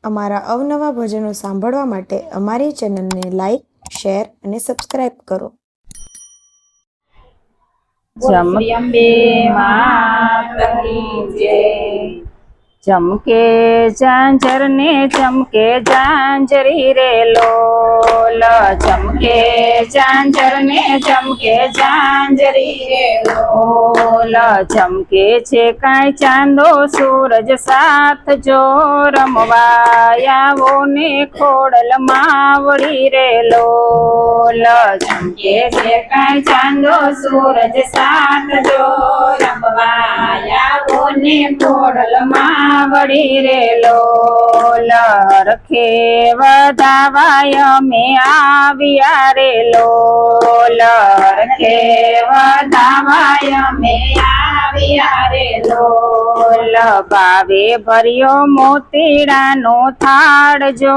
અમારા અવનવા ભજનો સાંભળવા માટે અમારી ચેનલને લાઈક, શેર અને સબસ્ક્રાઇબ કરો. શ્રી અંબે માતની જય. ચમકે ઝાંઝર ને ચમકે ઝાંઝરી રે લોલ, ચમકે ઝાંઝર ને ચમકે ઝાંઝરી રે લોલ. ચમકે છે કાંઈ ચાંદો સૂરજ સાથ જો, રમવા આવો ને ખોડલમાં વળી રે લોલ. ચમકે છે કાંઈ ચાંદો સૂરજ સાથ જો, રમવા આવો ને ખોડલમાં વળી રે લોલ. હરખે વધાવાય અમે આવ્યા રે લોલ, હરખે વધાવાય અમે આવ્યા રે લોલ. ભાવે ભર્યો મોતીડાનો થાળ જો,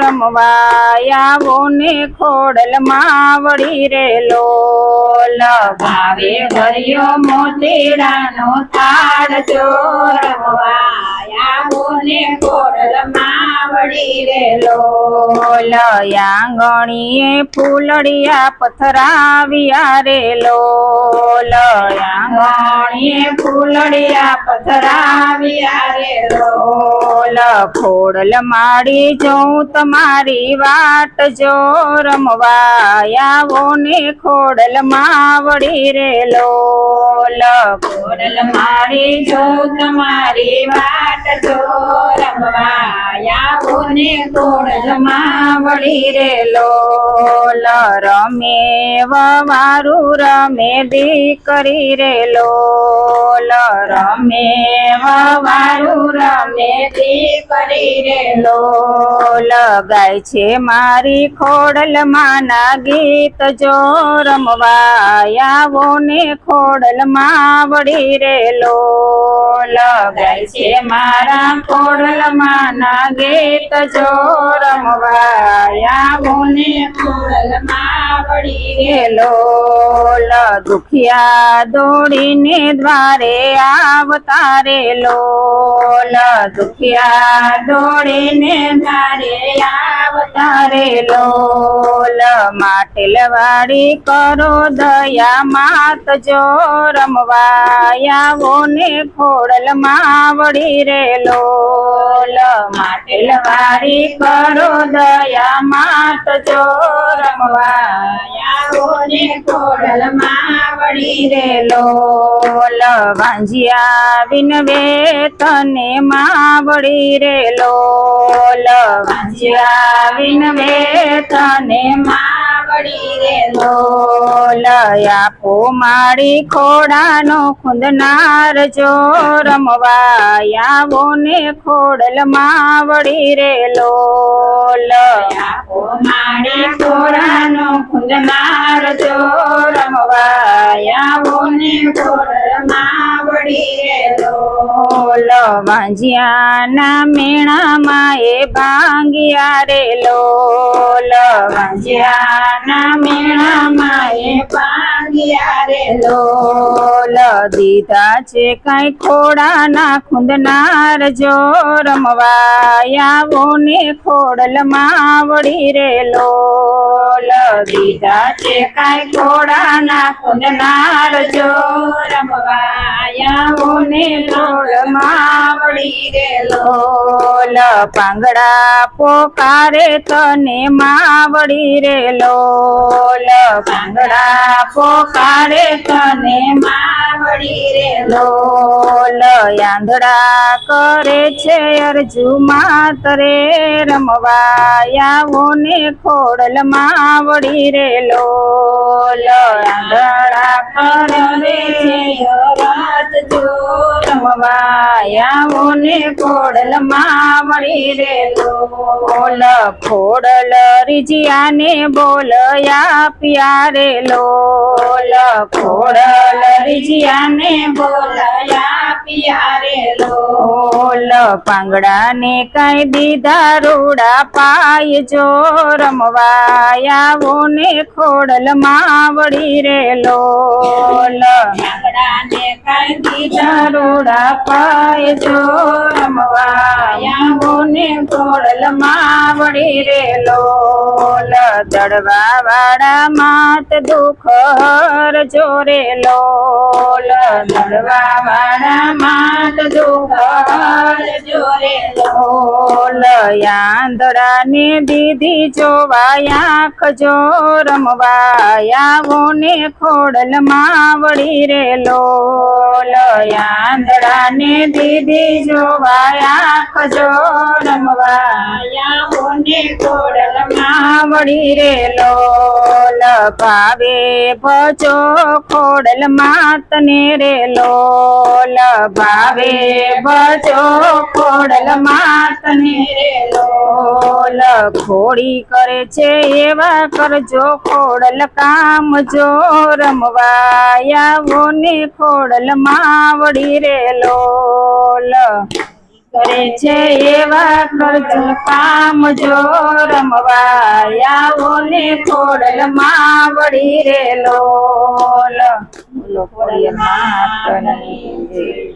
રમવા આવો ને ખોડલમાં વળી રે લોલ. ભાવે ભર્યો મોતીડાનો થાળ જો, રમવા આવો ને ખોડલમાં વળી રે લોલ. આંગણીએ ફૂલડિયા પથરાવ્યા રે લોલ, આંગણીએ ફૂલડિયા પથરાવ્યા રે લોલ. ખોડલ માડી જોઉં તમારી વાટ જો, રમવા આવો ને ખોડલમાં વળી રે લોલ. ખોડલ માડી જોઉં તમારી વાટ જો, રમવા આવો ને ખોડલમાં વળી રે લોલ. રમે વવારું રમે દીકરી રે લોલ, રમે વવારું રમે દીકરી રે લોલ. ગાય છે મારી ખોડલમાં ના ગીત જો, રમવા આવો ને ખોડલમાં વળી રે લોલ. ગાય છે મારા ખોડલમાં ના ગીત જો, રમવા આવો ને ખોડલમાં વળી રે લોલ. દુખિયા દોડીને દ્વારે આવતા રે લોલ, દુખિયા દોડીને દ્વારે આવતા રે લોલ. માટેલ વાડી કરો દયા માત જો, રમવા આવો ને ખોડલમાં વળી રે લોલ. માટેલ વાડી કરો દયા માત જો, રમવા આવો ને ખોડલમાં વળી રે લોલ. વાંજિયા વિનવે તને માં વળી રે લોલ, વાંજિયા વિનવે તને માં વળી રે લોલ. આપો મારી ખોડાનો ખુંદનાર જો, રમવા આવો ને ખોડલમાં વળી રે લોલ. આપો મારી ખોડાનો ખુંદનાર જો, રમવા આવો ને ખોડલમાં વળી રે લોલ. વાંજિયાના મેણામાં એ ભાંગ્યા રે લોલ, વાંજિયાના મેણામાં એ ભાંગ્યા રે લોલ. દીધા છે કાંઈ ખોડાના ખુંદનાર જો, રમવા આવો ને ખોડલમાં વળી રે લોલ. દીધા છે કાંઈ ખોડાના ખુંદનાર જો, રમવા આવો ને ખોડલમાં વળી રે લોલ. પાંગડા પોકારે તને માં વળી રે લોલ, પાંગડા પોકારે તને માં વળી રે લોલ. આંધળા કરે છે અરજુ માત રે, રમવા આવો ને ખોડલમાં વળી રે લોલ. આંધળા કરે છે અરજુ, રમવા આવો ને ખોડલમાં વળી રે લોલ. ખોડલ રીજિયાને બોલયા પ્યારે લોલ, ખોડલ રીજિયાને બોલયા પ્યારે લોલ. પાંગડાને કાંઈ દીધા રૂડા પાય જો, રમવા આવો ને ખોડલમાં વળી રે લોલ. પાંગડાને કાંઈ રૂડા પાય જો રમવાયા ને ખોડલમાં વળી રે લોલ દડવા વાળા માત દુઃખ હરજો રે લોલ દડવા વાળા માત દુઃખ હરજો રે લોલ આંધળા ને દીધી જોવાયા ખજો રમવાયા ને ખોડલમાં વળી રે લોલ આંધળા ને દીધી જોવાયા ખજો રમવાયા ને ખોડલમાં વળી રે લોલ ભાવે ભજો ખોડલમાં તને રે લોલ ભાવે ભજો ખોડલમાં તને રે લોલ ખોડી કરે છે એવા કરજો ખોડલ કામ જો રમવાયા ને ખોડલમાં વળી રે લોલ કરે છે એવા કરજો કામ જો રમવાયા ને ખોડલમાં વળી રે લોલ બોલો ખોડિયાર માતની જય.